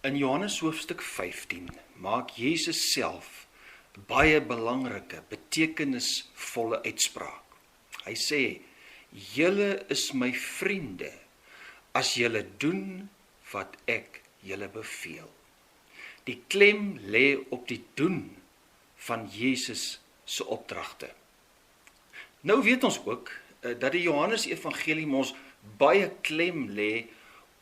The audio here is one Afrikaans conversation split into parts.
In Johannes hoofstuk 15 maak Jesus self baie belangrike, betekenisvolle uitspraak. Hy sê, julle is my vriende, as julle doen wat ek julle beveel. Die klem lê op die doen van Jesus se opdragte. Nou weet ons ook, dat die Johannes Evangelie ons baie klem lê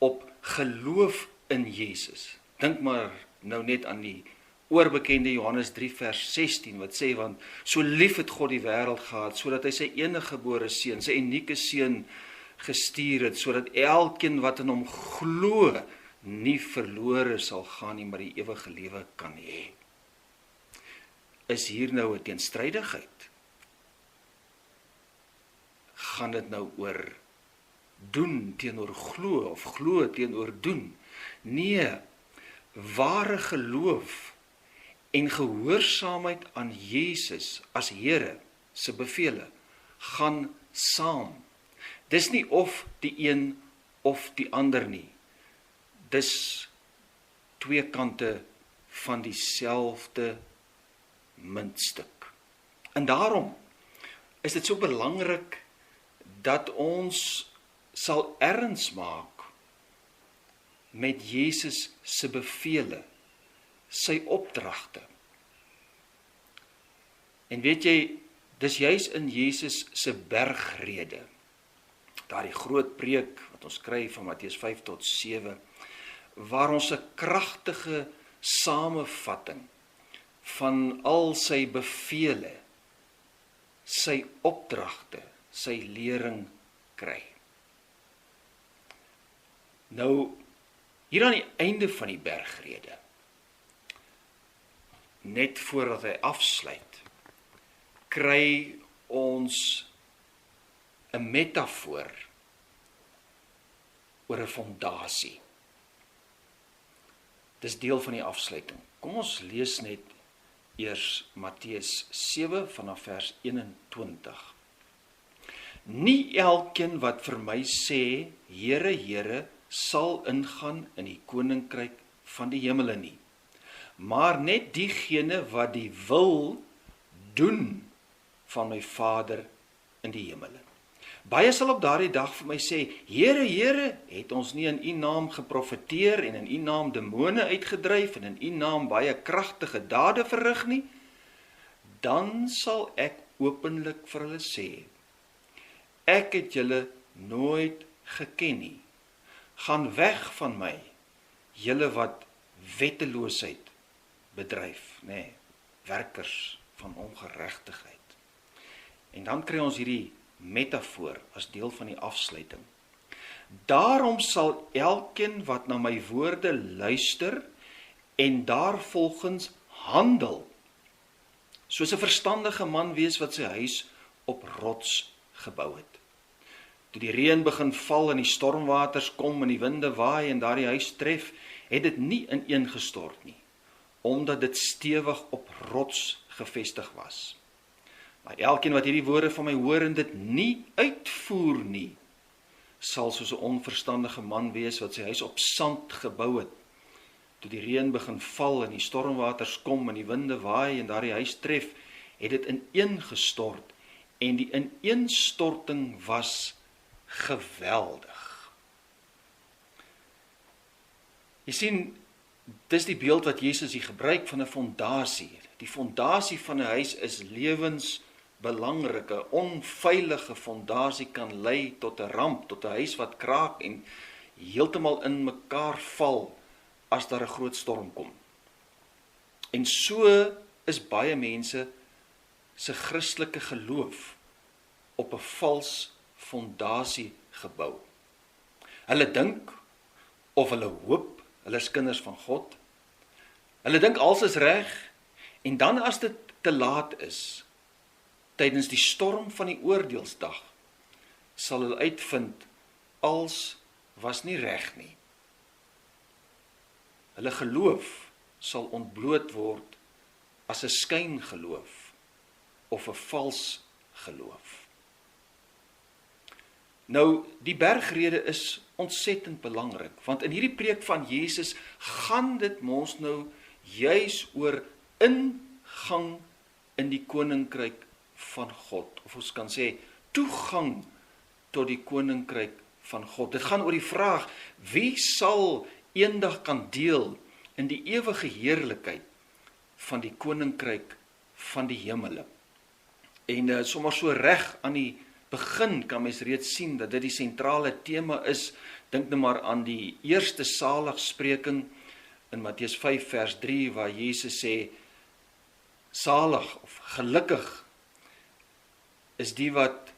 op geloof in Jesus. Dink maar nou net aan die oorbekende Johannes 3 vers 16 wat sê, want so lief het God die wêreld gehad, sodat hy sy eniggebore seun, sy unieke seun gestuur het, sodat elkeen wat in hom glo, nie verlore sal gaan nie, maar die ewige lewe kan hê. Is hier nou 'n teenstrydigheid? Gaan dit nou oor doen teenoor glo, of glo teenoor doen? Nee, ware geloof en gehoorsaamheid aan Jesus as Here se bevele gaan saam. Dis nie of die een of die ander nie. Dis twee kante van dieselfde muntstuk. En daarom is dit so belangrik dat ons sal erns maak met Jesus se bevele, sy opdragte. En weet jy, dis juis in Jesus se bergrede, daardie groot preek wat ons kry van Matteus 5 tot 7, waar ons 'n kragtige samevatting van al sy bevele, sy opdragte, sy lering kry. Nou, hier aan die einde van die bergrede, net voordat hy afsluit, kry ons 'n metafoor oor 'n fondasie. Dis deel van die afsluiting. Kom ons lees net eers Matteus 7 vanaf vers 21. Nie elkeen wat vir my sê, Here, Here, sal ingaan in die koninkryk van die hemele nie, maar net diegene wat die wil doen van my Vader in die hemele. Baie sal op daardie dag vir my sê, Here, Here, het ons nie in U naam geprofeteer en in U naam demone uitgedryf en in U naam baie kragtige dade verrig nie? Dan sal ek openlik vir hulle sê, ek het julle nooit geken nie. Gaan weg van my, julle wat wetteloosheid bedryf, werkers van ongeregtigheid. En dan kry ons hierdie metafoor as deel van die afsluiting. Daarom sal elkeen wat na my woorde luister en daarvolgens handel, soos 'n verstandige man wees wat sy huis op rots gebou het. Toe die reën begin val en die stormwaters kom en die winde waai en daardie huis tref, het dit nie ineengestort nie, omdat dit stewig op rots gevestig was. Maar elkeen wat hierdie woorde van my hoor en dit nie uitvoer nie, sal soos 'n onverstandige man wees wat sy huis op sand gebou het. Toe die reën begin val en die stormwaters kom en die winde waai en daardie huis tref, het dit ineengestort en die ineenstorting was geweldig. Jy sien, dis die beeld wat Jesus hier gebruik van 'n fondasie. Die fondasie van 'n huis is lewensbelangrike, onveilige fondasie kan lei tot 'n ramp, tot 'n huis wat kraak en heeltemal in mekaar val as daar 'n groot storm kom. En so is baie mense se Christelike geloof op 'n vals fondasie gebou. Hulle dink of hulle hoop, hulle is kinders van God. Hulle dink alles is reg en dan as dit te laat is, tydens die storm van die oordeelsdag, sal hulle uitvind alles was nie reg nie. Hulle geloof sal ontbloot word as 'n skyngeloof of 'n vals geloof. Nou, die bergrede is ontsettend belangrik, want in hierdie preek van Jesus gaan dit mos nou juis oor ingang in die koninkryk van God, of ons kan sê toegang tot die koninkryk van God. Dit gaan oor die vraag, wie sal eendag kan deel in die ewige heerlikheid van die koninkryk van die hemele. En sommer so reg aan die begin kan mens reeds sien dat dit die sentrale tema is. Dink nou maar aan die eerste saligspreking in Matteus 5 vers 3 waar Jesus sê, salig of gelukkig is die wat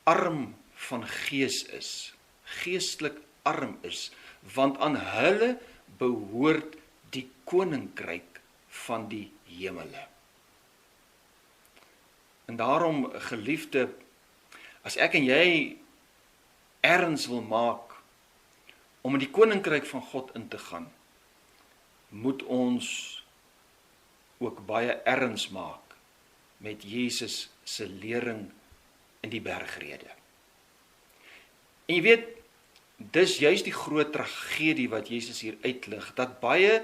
arm van gees is, geestelik arm is, want aan hulle behoort die koninkryk van die hemele. En daarom, geliefde, as ek en jy erns wil maak om in die koninkryk van God in te gaan, moet ons ook baie erns maak met Jesus se lering in die bergrede. En jy weet, dis juist die groot tragedie wat Jesus hier uitlig, dat baie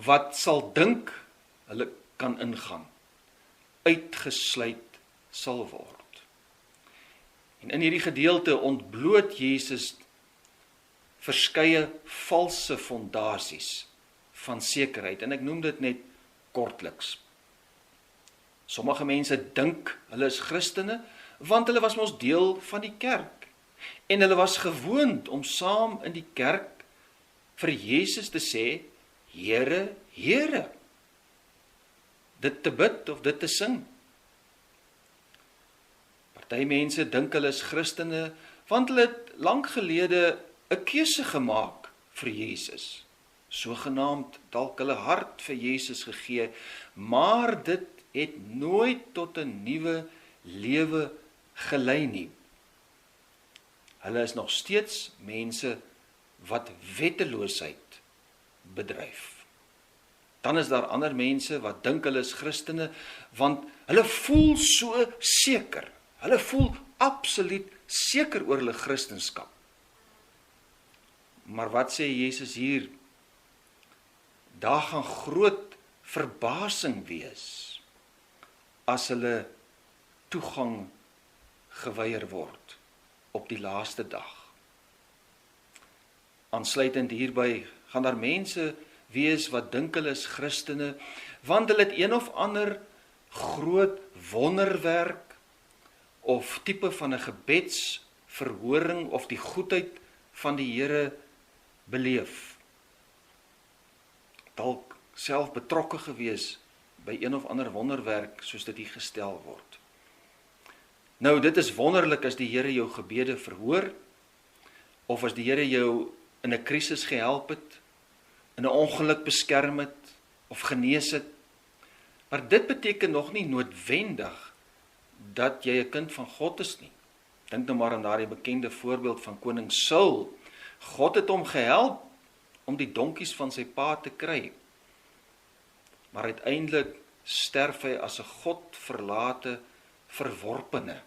wat sal dink, hulle kan ingaan, uitgesluit sal word. En in hierdie gedeelte ontbloot Jesus verskeie valse fondasies van sekerheid, en ek noem dit net kortliks. Sommige mense dink hulle is Christene, want hulle was mos deel van die kerk, en hulle was gewoond om saam in die kerk vir Jesus te sê, Here, Here, dit te bid of dit te sing. Party mense dink hulle is Christene, want hulle het lank gelede 'n keuse gemaak vir Jesus, sogenaamd dalk hulle hart vir Jesus gegee, maar dit het nooit tot 'n nuwe lewe gelei nie. Hulle is nog steeds mense wat wetteloosheid bedryf. Dan is daar ander mense wat dink hulle is Christene, want hulle voel so seker. Hulle voel absoluut seker oor hulle Christenskap. Maar wat sê Jesus hier? Daar gaan groot verbasing wees as hulle toegang geweier word op die laaste dag. Aansluitend hierby gaan daar mense wees wat dink hulle is Christene, want hulle het een of ander groot wonderwerk of tipe van 'n gebedsverhoring of die goedheid van die Here beleef. Dalk self betrokke gewees by een of ander wonderwerk soos dit hier gestel word. Nou, dit is wonderlik as die Here jou gebede verhoor, of as die Here jou in 'n krisis gehelp het, in 'n ongeluk beskerm het, of genees het. Maar dit beteken nog nie noodwendig dat jy 'n kind van God is nie. Dink nou maar aan daardie bekende voorbeeld van koning Saul. God het hom gehelp om die donkies van sy pa te kry. Maar uiteindelik sterf hy as 'n godverlate verworpene.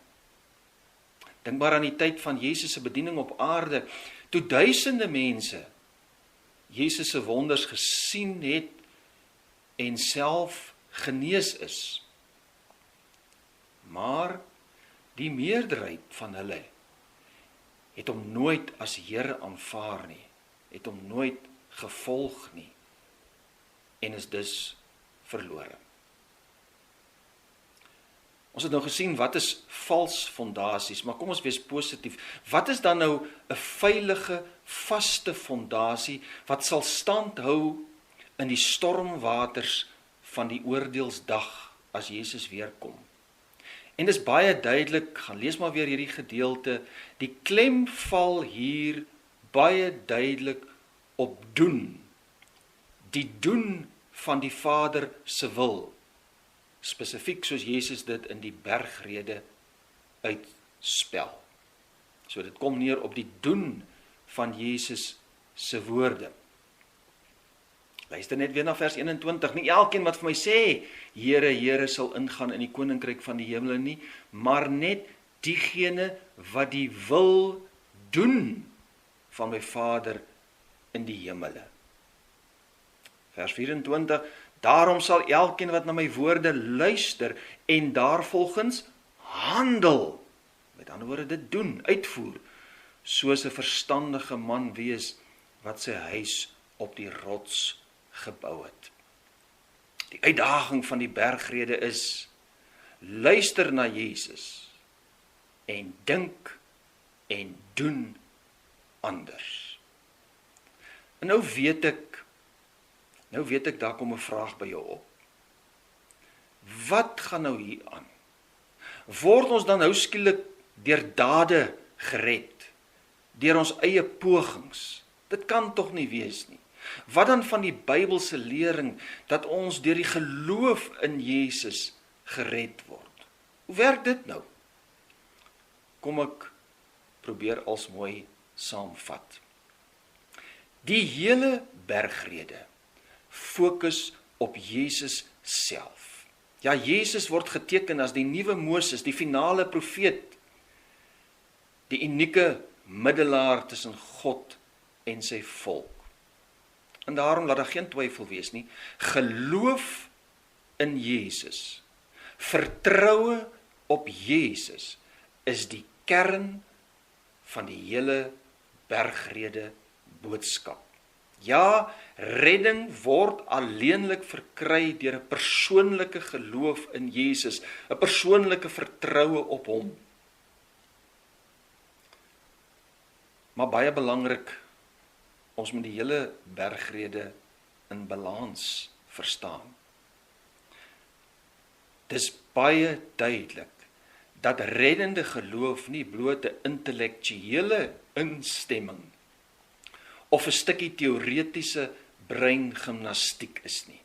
Dink maar aan die tyd van Jesus se bediening op aarde, toe duisende mense Jesus se wonders gesien het en self genees is. Maar die meerderheid van hulle het hom nooit as Here aanvaar nie, het hom nooit gevolg nie, en is dus verlore. Ons het nou gesien wat is vals fondasies, maar kom ons wees positief. Wat is dan nou 'n veilige, vaste fondasie wat sal stand hou in die stormwaters van die oordeelsdag as Jesus weer kom? En dis baie duidelik, gaan lees maar weer hierdie gedeelte, die klem val hier baie duidelik op doen. Die doen van die Vader se wil. Spesifiek soos Jesus dit in die bergrede uitspel. So dit kom neer op die doen van Jesus se woorde. Luister net weer na vers 21. Nie elkeen wat vir my sê, Here, Here, sal ingaan in die koninkryk van die hemele nie, maar net diegene wat die wil doen van my Vader in die hemele. Vers 24, daarom sal elkeen wat na my woorde luister en daarvolgens handel, met ander woorde dit doen, uitvoer, soos 'n verstandige man wees wat sy huis op die rots gebou het. Die uitdaging van die bergrede is, luister na Jesus en dink en doen anders. En nou weet ek daar kom 'n vraag by jou op. Wat gaan nou hier aan? Word ons dan nou skielik deur dade gered, deur ons eie pogings? Dit kan tog nie wees nie. Wat dan van die Bybelse lering dat ons deur die geloof in Jesus gered word? Hoe werk dit nou? Kom ek probeer als mooi saamvat. Die hele bergrede fokus op Jesus self. Ja, Jesus word geteken as die nuwe Moses, die finale profeet, die unieke middelaar tussen God en sy volk. En daarom laat daar geen twyfel wees nie, geloof in Jesus, vertroue op Jesus, is die kern van die hele bergrede boodskap. Ja, redding word alleenlik verkry deur 'n persoonlike geloof in Jesus, 'n persoonlike vertroue op hom. Maar baie belangrik, ons moet die hele bergrede in balans verstaan. Dis baie duidelik dat reddende geloof nie bloot 'n intellektuele instemming of 'n stukkie teoretiese breingimnastiek is nie.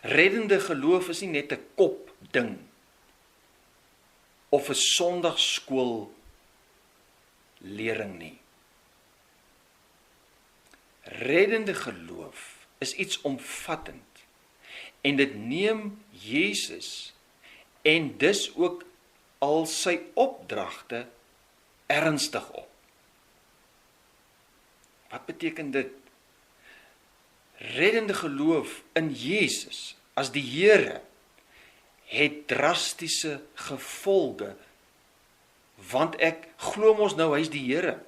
Reddende geloof is nie net 'n kopding of 'n Sondagskool lering nie. Reddende geloof is iets omvattend en dit neem Jesus en dus ook al sy opdragte ernstig op. Wat beteken dit? Reddende geloof in Jesus as die Here het drastiese gevolge, want ek glo mos nou hy is die Here.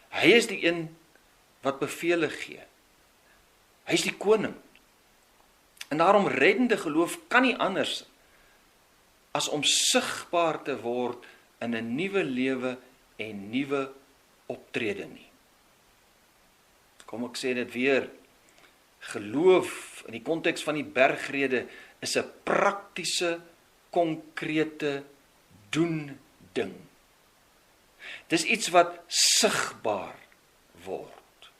Hy is die een wat bevele gee. Hy is die koning. En daarom reddende geloof kan nie anders as om sigbaar te word in 'n nuwe lewe en nuwe optrede nie. Kom ek sê dit weer, geloof in die konteks van die bergrede is 'n praktiese, konkrete doen ding. Dis iets wat sigbaar word.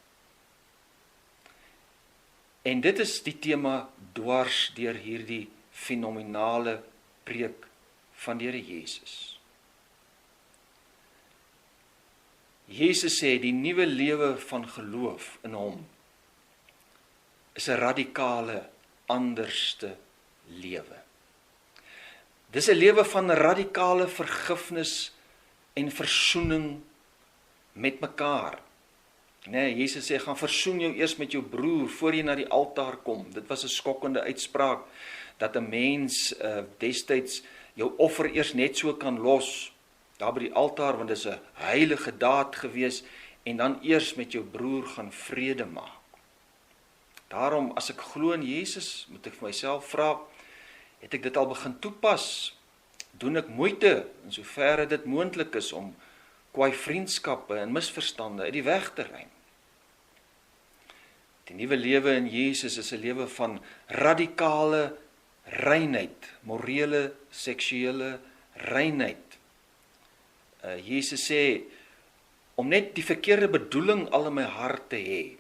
En dit is die tema dwars deur hierdie fenominale preek van die Here Jesus. Jesus sê die nuwe lewe van geloof in hom is 'n radikale, anderste lewe. Dis 'n lewe van radikale vergifnis en versoening met mekaar. Nee, Jesus sê, gaan versoen jou eers met jou broer voor jy na die altaar kom. Dit was 'n skokkende uitspraak, dat 'n mens destyds jou offer eers net so kan los, daar by die altaar, want dit is 'n heilige daad gewees, en dan eers met jou broer gaan vrede maak. Daarom, as ek glo in Jesus, moet ek vir myself vra, het ek dit al begin toepas? Doen ek moeite, in soverre dit moontlik is, om kwaai vriendskappe en misverstande uit die weg te ruim? Die nuwe lewe in Jesus is 'n lewe van radikale reinheid, morele, seksuele reinheid. Jesus sê, om net die verkeerde bedoeling al in my hart te hê,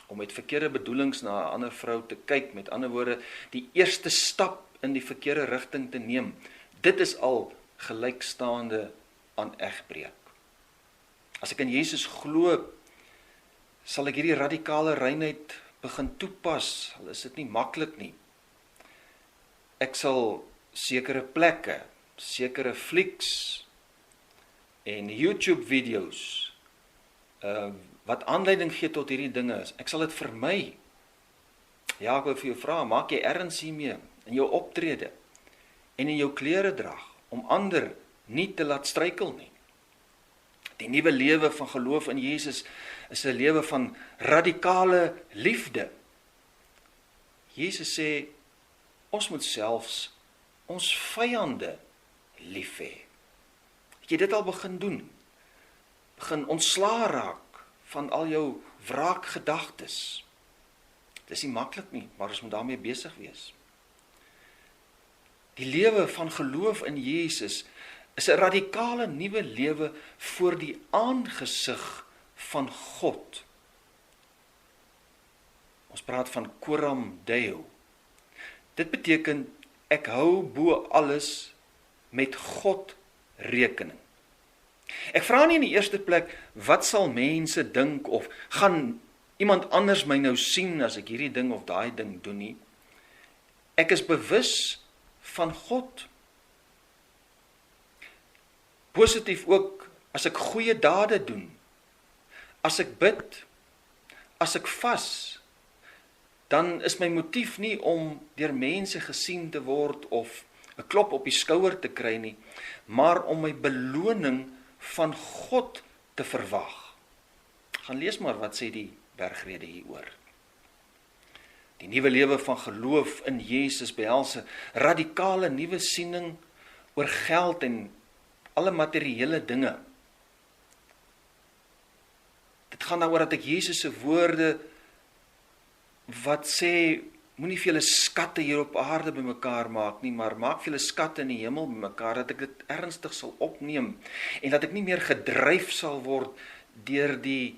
om met verkeerde bedoelings na 'n ander vrou te kyk, met ander woorde, die eerste stap in die verkeerde rigting te neem, dit is al gelykstaande aan egbreek. As ek in Jesus glo, sal ek hierdie radikale reinheid begin toepas, al is dit nie maklik nie. Ek sal sekere plekke, sekere flieks en YouTube video's wat aanleiding gee tot hierdie dinge is. Ek sal dit vermy. Ja, ek wil vir jou vra, maak jy erns hiermee in jou optrede en in jou kleredrag om ander nie te laat struikel nie. Die nuwe lewe van geloof in Jesus is 'n lewe van radikale liefde. Jesus sê, ons moet selfs ons vyande lief hê. Het jy dit al begin doen? Begin ontslaa raak van al jou wraakgedagtes. Dit is nie maklik nie, maar ons moet daarmee besig wees. Die lewe van geloof in Jesus is 'n radikale nuwe lewe voor die aangesig van God. Ons praat van coram Deo. Dit beteken, ek hou bo alles met God rekening. Ek vra nie in die eerste plek, wat sal mense dink, of gaan iemand anders my nou sien as ek hierdie ding of daai ding doen nie. Ek is bewus van God. Positief ook, as ek goeie dade doen, as ek bid, as ek vas, dan is my motief nie om deur mense gesien te word of 'n klop op die skouer te kry nie, maar om my beloning van God te verwag. Gaan lees maar wat sê die bergrede hieroor. Die nuwe lewe van geloof in Jesus behels 'n radikale nuwe siening oor geld en alle materiële dinge. Dit gaan daaroor dat ek Jesus se woorde wat sê, moenie vir julle skatte hier op aarde bymekaar maak nie, maar maak vir julle skatte in die hemel bymekaar, dat ek dit ernstig sal opneem en dat ek nie meer gedryf sal word deur die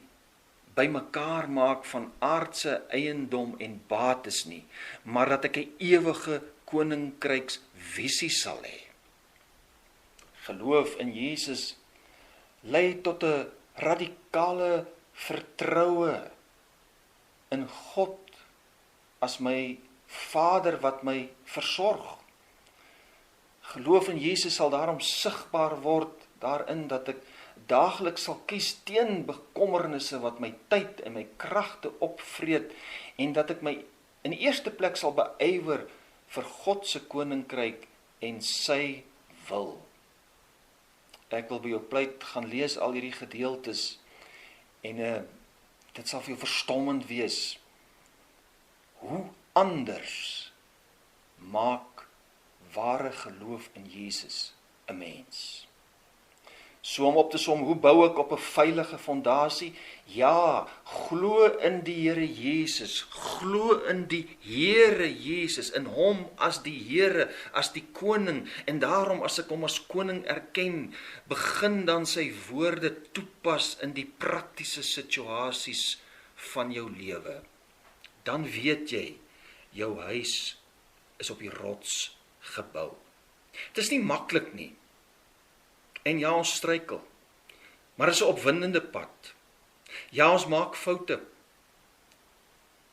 bymekaar maak van aardse eiendom en bates nie, maar dat ek 'n ewige koninkryksvisie sal hê. Geloof in Jesus lei tot 'n radikale vertroue in God as my Vader wat my versorg. Geloof in Jesus sal daarom sigbaar word daarin dat ek daagliks sal kies teen bekommernisse wat my tyd en my kragte opvreet en dat ek my in die eerste plek sal beywer vir God se koninkryk en sy wil. Ek wil by jou pleit gaan lees al hierdie gedeeltes en dit sal vir jou verstommend wees. Hoe anders maak ware geloof in Jesus 'n mens? So om op te som, hoe bou ek op 'n veilige fondasie? Ja, glo in die Here Jesus, glo in die Here Jesus, in hom as die Here, as die koning, en daarom as ek hom as koning erken, begin dan sy woorde toepas in die praktiese situasies van jou lewe. Dan weet jy, jou huis is op die rots gebou. Dit is nie maklik nie. En ja, ons struikel. Maar dit is 'n opwindende pad. Ja, ons maak foute.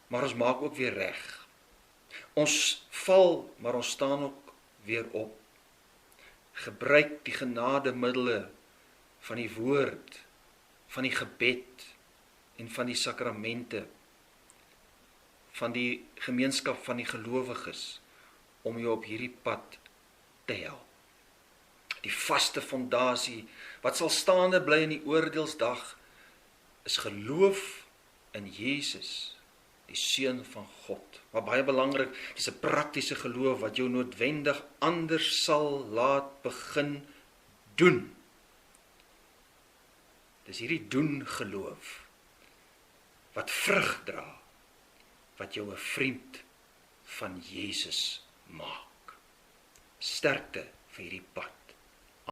Maar ons maak ook weer reg. Ons val, maar ons staan ook weer op. Gebruik die genademiddele van die woord, van die gebed en van die sakramente, van die gemeenskap van die gelowiges, om jou op hierdie pad te help. Die vaste fondasie, wat sal staande bly in die oordeelsdag, is geloof in Jesus, die Seun van God. Maar baie belangrik, dis 'n praktiese geloof wat jou noodwendig anders sal laat begin doen. Dis hierdie doen geloof, wat vrug dra, wat jou 'n vriend van Jesus maak. Sterkte vir hierdie pad.